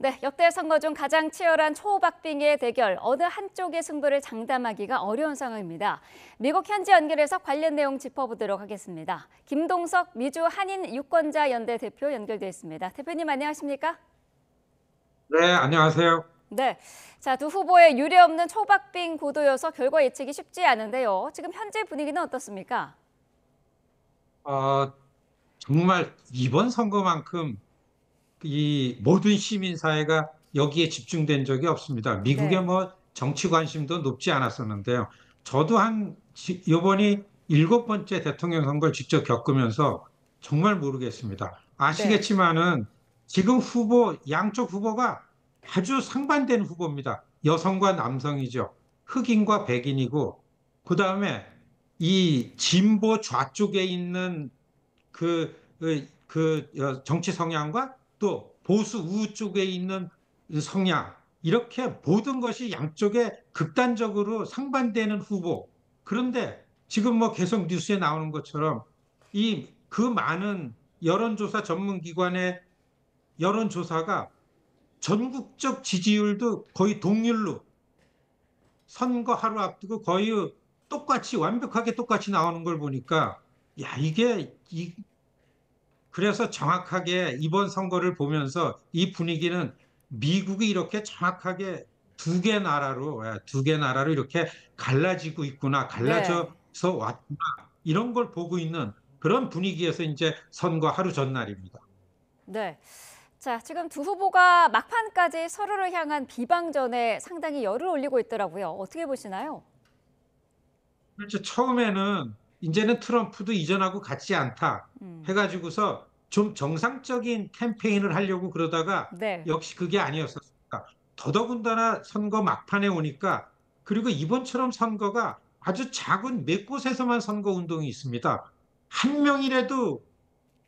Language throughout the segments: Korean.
네, 역대 선거 중 가장 치열한 초박빙의 대결, 어느 한쪽의 승부를 장담하기가 어려운 상황입니다. 미국 현지 연결해서 관련 내용 짚어보도록 하겠습니다. 김동석 미주 한인 유권자 연대 대표 연결돼 있습니다. 대표님 안녕하십니까? 네, 안녕하세요. 네, 자, 두 후보의 유례없는 초박빙 구도여서 결과 예측이 쉽지 않은데요. 지금 현재 분위기는 어떻습니까? 어, 정말 이번 선거만큼 이 모든 시민사회가 여기에 집중된 적이 없습니다. 미국의 네, 뭐 정치 관심도 높지 않았었는데요. 저도 이번이 7번째 대통령 선거를 직접 겪으면서 정말 모르겠습니다. 네, 아시겠지만은 지금 양쪽 후보가 아주 상반된 후보입니다. 여성과 남성이죠. 흑인과 백인이고, 그 다음에 이 진보 좌쪽에 있는 정치 성향과 또 보수 우우 쪽에 있는 성향, 이렇게 모든 것이 양쪽에 극단적으로 상반되는 후보. 그런데 지금 뭐 계속 뉴스에 나오는 것처럼 그 많은 여론조사 전문기관의 여론조사가 전국적 지지율도 거의 동률로 선거 하루 앞두고 거의 완벽하게 똑같이 나오는 걸 보니까 야, 그래서 정확하게 이번 선거를 보면서 이 분위기는 미국이 이렇게 정확하게 두 개 나라로 이렇게 갈라지고 있구나, 네, 갈라져서 왔구나, 이런 걸 보고 있는 그런 분위기에서 이제 선거 하루 전날입니다. 네. 자, 지금 두 후보가 막판까지 서로를 향한 비방전에 상당히 열을 올리고 있더라고요. 어떻게 보시나요? 그렇죠. 처음에는 이제는 트럼프도 이전하고 같지 않다 음, 해가지고서 좀 정상적인 캠페인을 하려고 그러다가 네, 역시 그게 아니었었습니다. 더더군다나 선거 막판에 오니까 그리고 이번처럼 선거가 아주 작은 몇 곳에서만 선거 운동이 있습니다. 한 명이라도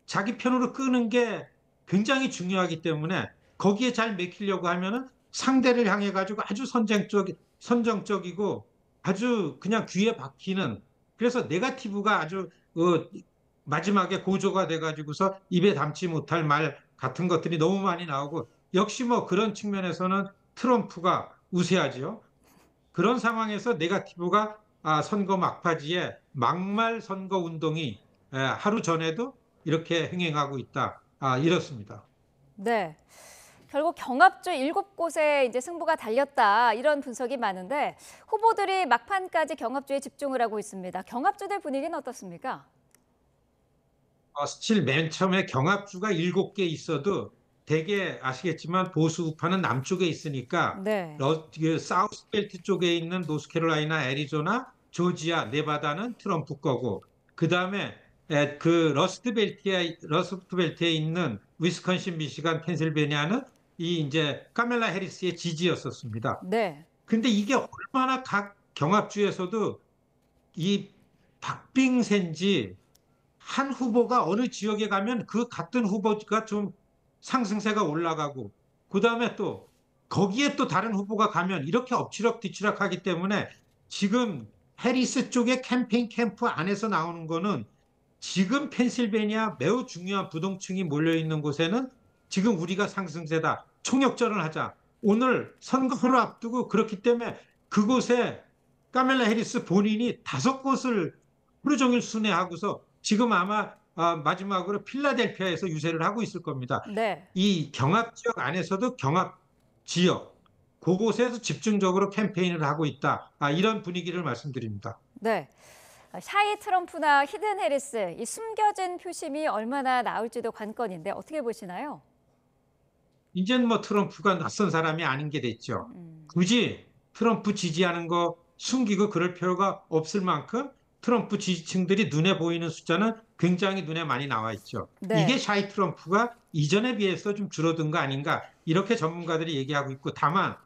자기 편으로 끄는 게 굉장히 중요하기 때문에 거기에 잘 맥히려고 하면은 상대를 향해 가지고 아주 선정적이고 아주 그냥 귀에 박히는, 그래서 네거티브가 아주 마지막에 고조가 돼 가지고서 입에 담지 못할 말 같은 것들이 너무 많이 나오고, 역시 뭐 그런 측면에서는 트럼프가 우세하지요. 그런 상황에서 네거티브가 선거 막바지에 막말 선거 운동이 하루 전에도 이렇게 행행하고 있다. 이렇습니다. 네. 결국 경합주 7곳에 이제 승부가 달렸다 이런 분석이 많은데 후보들이 막판까지 경합주에 집중을 하고 있습니다. 경합주들 분위기는 어떻습니까? 스틸 맨 처음에 경합주가 7개 있어도 대개 아시겠지만 보수 우파는 남쪽에 있으니까 네, 사우스 벨트 쪽에 있는 노스캐롤라이나, 애리조나, 조지아, 네바다는 트럼프 거고, 그 다음에 러스트 벨트에 있는 위스콘신, 미시간, 펜실베니아는 이 이제 카멜라 해리스의 지지였었습니다. 네, 근데 이게 얼마나 각 경합주에서도 이 박빙세인지, 한 후보가 어느 지역에 가면 그 같은 후보가 좀 상승세가 올라가고, 그 다음에 또 거기에 또 다른 후보가 가면 이렇게 엎치락 뒤치락 하기 때문에 지금 해리스 쪽의 캠페인 캠프 안에서 나오는 거는, 지금 펜실베니아 매우 중요한 부동층이 몰려 있는 곳에는 지금 우리가 상승세다, 총력전을 하자, 오늘 선거를 앞두고 그렇기 때문에 그곳에 카멜라 해리스 본인이 5곳을 하루 종일 순회하고서 지금 아마 마지막으로 필라델피아에서 유세를 하고 있을 겁니다. 네, 이 경합 지역 안에서도 경합 지역, 그곳에서 집중적으로 캠페인을 하고 있다. 이런 분위기를 말씀드립니다. 네. 샤이 트럼프나 히든 해리스, 이 숨겨진 표심이 얼마나 나올지도 관건인데 어떻게 보시나요? 이제는 뭐 트럼프가 낯선 사람이 아닌 게 됐죠. 굳이 트럼프 지지하는 거 숨기고 그럴 필요가 없을 만큼 트럼프 지지층들이 눈에 보이는 숫자는 굉장히 눈에 많이 나와 있죠. 이게 네, 샤이 트럼프가 이전에 비해서 좀 줄어든 거 아닌가, 이렇게 전문가들이 얘기하고 있고, 다만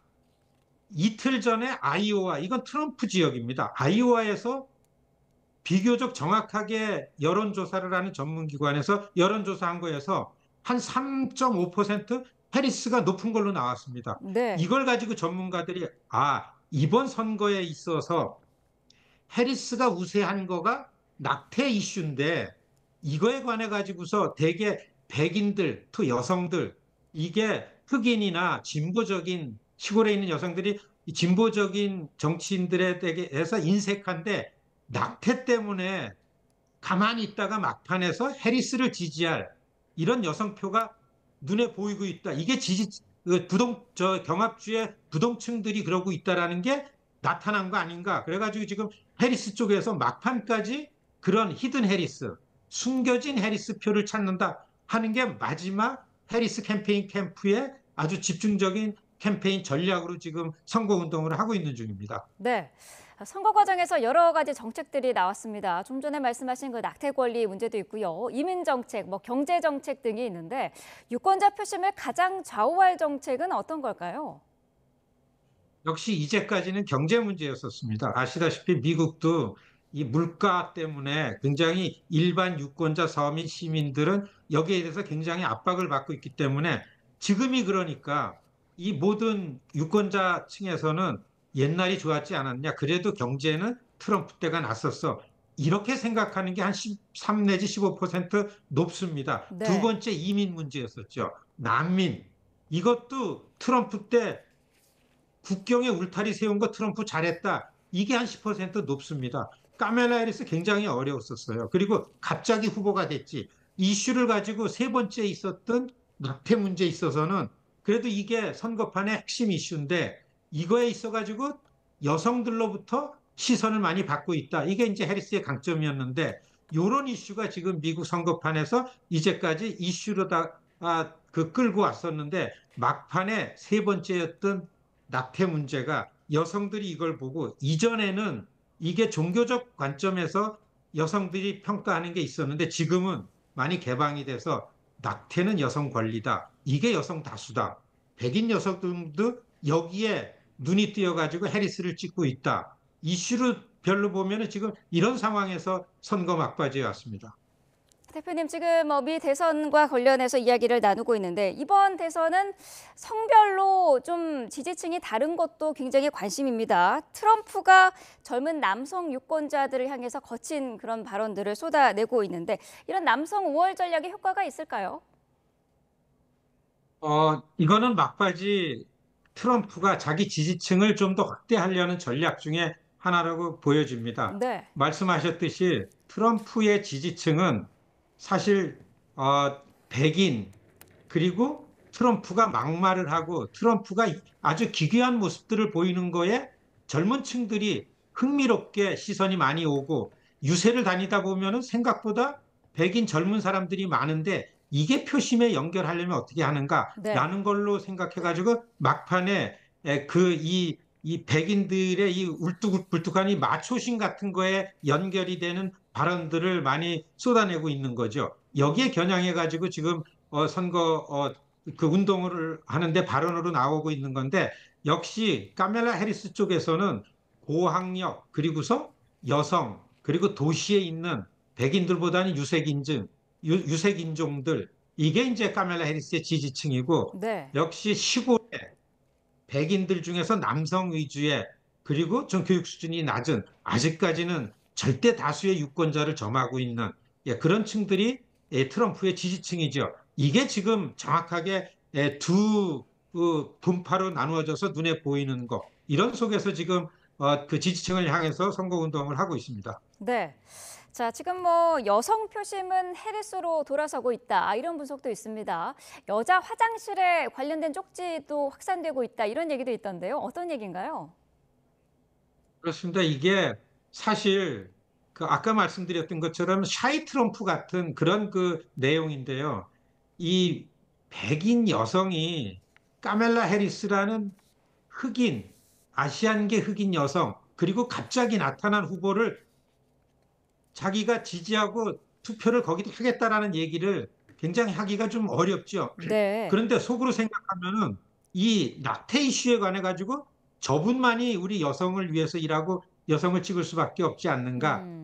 이틀 전에 아이오와, 이건 트럼프 지역입니다. 아이오와에서 비교적 정확하게 여론조사를 하는 전문기관에서 여론조사한 거에서 한 3.5% 해리스가 높은 걸로 나왔습니다. 네, 이걸 가지고 전문가들이 이번 선거에 있어서 해리스가 우세한 거가 낙태 이슈인데, 이거에 관해 가지고서 대개 백인들 또 여성들, 이게 흑인이나 진보적인 시골에 있는 여성들이 이 진보적인 정치인들에 대해서 인색한데 낙태 때문에 가만히 있다가 막판에서 해리스를 지지할 이런 여성표가 눈에 보이고 있다. 이게 경합주의 부동층들이 그러고 있다라는 게 나타난 거 아닌가. 그래가지고 지금 해리스 쪽에서 막판까지 그런 히든 해리스, 숨겨진 해리스 표를 찾는다 하는 게 마지막 해리스 캠페인 캠프의 아주 집중적인 캠페인 전략으로 지금 선거운동을 하고 있는 중입니다. 네. 선거 과정에서 여러 가지 정책들이 나왔습니다. 좀 전에 말씀하신 그 낙태 권리 문제도 있고요. 이민 정책, 경제 정책 등이 있는데 유권자 표심을 가장 좌우할 정책은 어떤 걸까요? 역시 이제까지는 경제 문제였었습니다. 아시다시피 미국도 이 물가 때문에 굉장히 일반 유권자, 서민, 시민들은 여기에 대해서 굉장히 압박을 받고 있기 때문에 지금이 그러니까 이 모든 유권자 층에서는 옛날이 좋았지 않았냐. 그래도 경제는 트럼프 때가 났었어. 이렇게 생각하는 게 한 13 내지 15% 높습니다. 두 네. 번째 이민 문제였었죠. 난민. 이것도 트럼프 때 국경에 울타리 세운 거 트럼프 잘했다. 이게 한 10% 높습니다. 카멜라 해리스 굉장히 어려웠었어요. 그리고 갑자기 후보가 됐지. 이슈를 가지고 세 번째 있었던 낙태 문제에 있어서는 그래도 이게 선거판의 핵심 이슈인데 이거에 있어가지고 여성들로부터 시선을 많이 받고 있다. 이게 이제 해리스의 강점이었는데 이런 이슈가 지금 미국 선거판에서 이제까지 이슈로다 끌고 왔었는데 막판에 세 번째였던 낙태 문제가 여성들이 이걸 보고 이전에는 이게 종교적 관점에서 여성들이 평가하는 게 있었는데 지금은 많이 개방이 돼서 낙태는 여성 권리다. 이게 여성 다수다. 백인 여성들도 여기에 눈이 띄어가지고 해리스를 찍고 있다. 이슈로 별로 보면은 지금 이런 상황에서 선거 막바지에 왔습니다. 대표님 지금 미 대선과 관련해서 이야기를 나누고 있는데 이번 대선은 성별로 좀 지지층이 다른 것도 굉장히 관심입니다. 트럼프가 젊은 남성 유권자들을 향해서 거친 그런 발언들을 쏟아내고 있는데 이런 남성 우월 전략에 효과가 있을까요? 이거는 막바지 트럼프가 자기 지지층을 좀 더 확대하려는 전략 중에 하나라고 보여집니다. 네. 말씀하셨듯이 트럼프의 지지층은 사실 백인 그리고 트럼프가 막말을 하고 트럼프가 아주 기괴한 모습들을 보이는 거에 젊은 층들이 흥미롭게 시선이 많이 오고 유세를 다니다 보면은 생각보다 백인 젊은 사람들이 많은데 이게 표심에 연결하려면 어떻게 네. 하는가라는 걸로 생각해가지고 막판에 이 백인들의 이 울뚝불뚝한 이 마초심 같은 거에 연결이 되는 발언들을 많이 쏟아내고 있는 거죠. 여기에 겨냥해가지고 지금 선거 그 운동을 하는데 발언으로 나오고 있는 건데 역시 카멜라 해리스 쪽에서는 고학력 그리고서 여성 그리고 도시에 있는 백인들보다는 유색인종들 이게 이제 카멜라 해리스의 지지층이고 네. 역시 시골에 백인들 중에서 남성 위주의 그리고 좀 교육 수준이 낮은 아직까지는 절대 다수의 유권자를 점하고 있는 그런 층들이 트럼프의 지지층이죠. 이게 지금 정확하게 두 분파로 나누어져서 눈에 보이는 거. 이런 속에서 지금 그 지지층을 향해서 선거운동을 하고 있습니다. 네. 자, 지금 여성 표심은 해리스로 돌아서고 있다. 이런 분석도 있습니다. 여자 화장실에 관련된 쪽지도 확산되고 있다. 이런 얘기도 있던데요. 어떤 얘기인가요? 그렇습니다. 이게 사실 그 아까 말씀드렸던 것처럼 샤이 트럼프 같은 그런 그 내용인데요. 이 백인 여성이 카멜라 해리스라는 흑인, 아시안계 흑인 여성, 그리고 갑자기 나타난 후보를 자기가 지지하고 투표를 거기도 하겠다라는 얘기를 굉장히 하기가 좀 어렵죠. 네. 그런데 속으로 생각하면은 이 낙태 이슈에 관해 가지고 저분만이 우리 여성을 위해서 일하고 여성을 찍을 수밖에 없지 않는가. 음.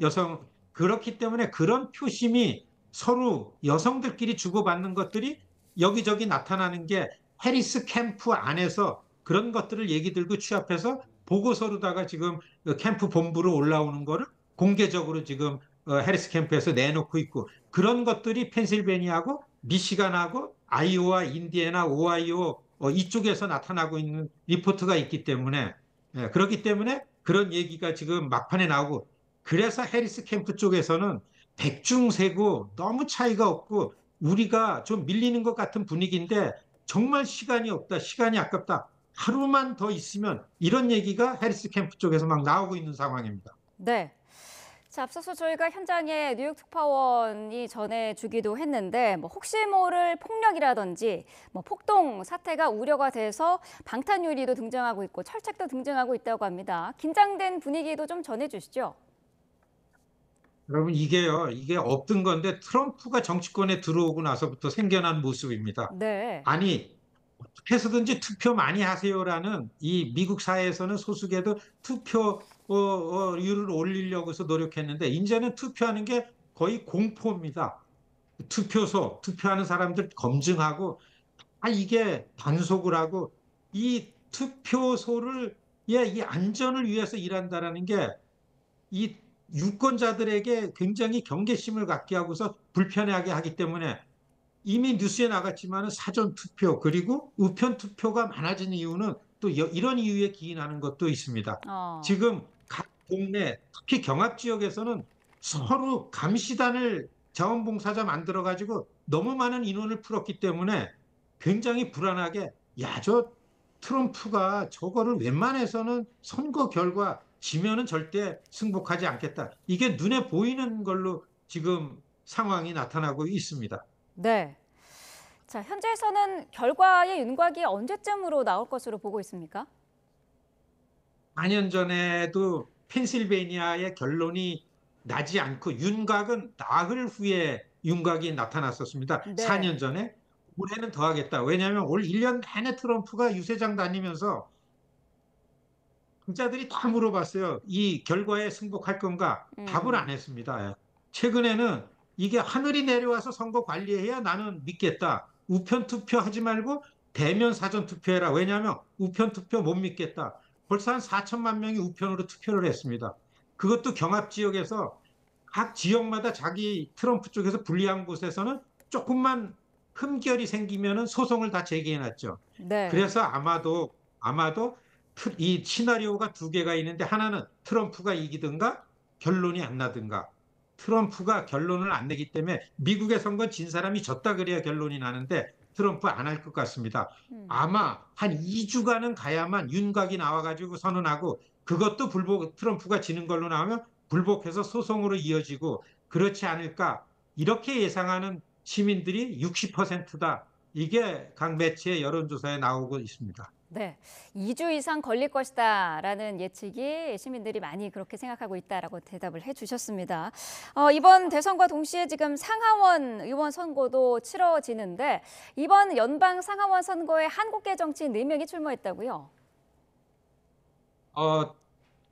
그렇기 때문에 그런 표심이 서로 여성들끼리 주고받는 것들이 여기저기 나타나는 게 해리스 캠프 안에서 그런 것들을 얘기 들고 취합해서 보고서로다가 지금 캠프 본부로 올라오는 거를 공개적으로 지금 해리스 캠프에서 내놓고 있고 그런 것들이 펜실베니아하고 미시간하고 아이오와 인디애나, 오하이오 이쪽에서 나타나고 있는 리포트가 있기 때문에 그렇기 때문에 그런 얘기가 지금 막판에 나오고 그래서 해리스 캠프 쪽에서는 백중세고 너무 차이가 없고 우리가 좀 밀리는 것 같은 분위기인데 정말 시간이 없다, 시간이 아깝다. 하루만 더 있으면 이런 얘기가 해리스 캠프 쪽에서 막 나오고 있는 상황입니다. 네. 자, 앞서서 저희가 현장에 뉴욕 특파원이 전해주기도 했는데 뭐 혹시 모를 폭력이라든지 뭐 폭동 사태가 우려가 돼서 방탄유리도 등장하고 있고 철책도 등장하고 있다고 합니다. 긴장된 분위기도 좀 전해주시죠. 여러분 이게 없던 건데 트럼프가 정치권에 들어오고 나서부터 생겨난 모습입니다. 네. 아니 어떻게 해서든지 투표 많이 하세요라는 이 미국 사회에서는 소수계도 투표율을 올리려고 해서 노력했는데 이제는 투표하는 게 거의 공포입니다. 투표하는 사람들 검증하고 이게 단속을 하고 이 투표소를 이 안전을 위해서 일한다라는 게 이 유권자들에게 굉장히 경계심을 갖게 하고서 불편하게 하기 때문에 이미 뉴스에 나갔지만 사전 투표 그리고 우편 투표가 많아진 이유는 또 이런 이유에 기인하는 것도 있습니다. 어, 지금 각 동네 특히 경합 지역에서는 서로 감시단을 자원봉사자 만들어 가지고 너무 많은 인원을 풀었기 때문에 굉장히 불안하게 저 트럼프가 저거를 웬만해서는 선거 결과 지면은 절대 승복하지 않겠다. 이게 눈에 보이는 걸로 지금 상황이 나타나고 있습니다. 네. 자, 현재에서는 결과의 윤곽이 언제쯤으로 나올 것으로 보고 있습니까? 4년 전에도 펜실베니아의 결론이 나지 않고 윤곽은 나흘 후에 윤곽이 나타났었습니다. 네. 4년 전에 올해는 더 하겠다. 왜냐하면 올 1년 내내 트럼프가 유세장 다니면서 기자들이 다 물어봤어요. 이 결과에 승복할 건가? 답을 안 음, 했습니다. 최근에는 이게 하늘이 내려와서 선거 관리해야 나는 믿겠다. 우편 투표하지 말고 대면 사전 투표해라. 왜냐하면 우편 투표 못 믿겠다. 벌써 한 4천만 명이 우편으로 투표를 했습니다. 그것도 경합 지역에서 각 지역마다 자기 트럼프 쪽에서 불리한 곳에서는 조금만 흠결이 생기면은 소송을 다 제기해놨죠. 네. 그래서 아마도 이 시나리오가 두 개가 있는데 하나는 트럼프가 이기든가 결론이 안 나든가. 트럼프가 결론을 안 내기 때문에 미국의 선거 진 사람이 졌다 그래야 결론이 나는데 트럼프 안 할 것 같습니다. 음, 아마 한 2주간은 가야만 윤곽이 나와가지고 선언하고 그것도 트럼프가 지는 걸로 나오면 불복해서 소송으로 이어지고 그렇지 않을까 이렇게 예상하는 시민들이 60%다. 이게 각 매체의 여론조사에 나오고 있습니다. 네. 2주 이상 걸릴 것이다라는 예측이 시민들이 많이 그렇게 생각하고 있다라고 대답을 해주셨습니다. 이번 대선과 동시에 지금 상하원 의원 선거도 치러지는데 이번 연방 상하원 선거에 한국계 정치인 4명이 출마했다고요? 어,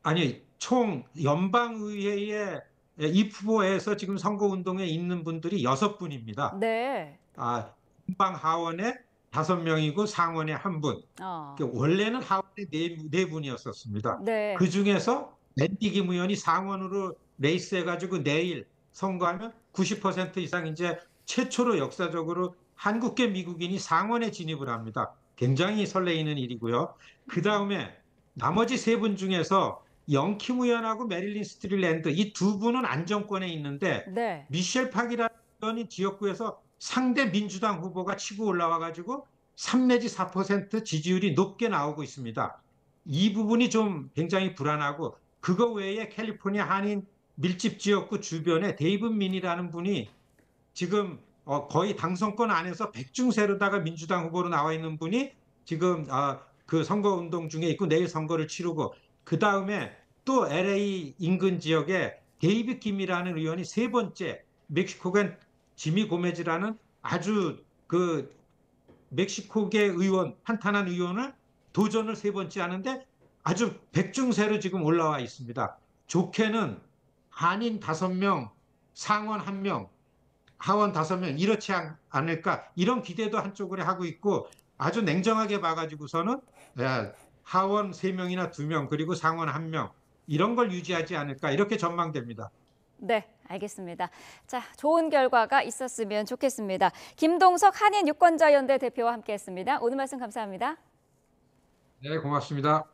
아니, 총 연방의회의 입후보에서 지금 선거운동에 있는 분들이 6분입니다. 네. 연방 하원에 5명이고 상원에 1분. 어, 원래는 하원에 네 분이었었습니다. 그 네. 중에서 랜디 김 의원이 상원으로 레이스해가지고 내일 선거하면 90% 이상 이제 최초로 역사적으로 한국계 미국인이 상원에 진입을 합니다. 굉장히 설레이는 일이고요. 그 다음에 나머지 3분 중에서 영킴 의원하고 메릴린 스트릴랜드 이 두 분은 안정권에 있는데 네. 미셸 팍이라는 의원이 지역구에서 상대 민주당 후보가 치고 올라와 가지고 3 내지 4% 지지율이 높게 나오고 있습니다. 이 부분이 좀 굉장히 불안하고 그거 외에 캘리포니아 한인 밀집 지역구 주변에 데이브 민이라는 분이 지금 거의 당선권 안에서 백중세로다가 민주당 후보로 나와 있는 분이 지금 그 선거운동 중에 있고 내일 선거를 치르고 그 다음에 또 LA 인근 지역에 데이비 김이라는 의원이 3번째 멕시코겐 지미 고메즈라는 아주 그 멕시코계 의원 탄탄한 의원을 도전을 3번째 하는데 아주 백중세로 지금 올라와 있습니다. 좋게는 한인 5명, 상원 1명, 하원 5명 이렇지 않을까 이런 기대도 한쪽으로 하고 있고 아주 냉정하게 봐가지고서는 하원 3명이나 2명 그리고 상원 1명 이런 걸 유지하지 않을까 이렇게 전망됩니다. 네, 알겠습니다. 자, 좋은 결과가 있었으면 좋겠습니다. 김동석 한인 유권자연대 대표와 함께했습니다. 오늘 말씀 감사합니다. 네, 고맙습니다.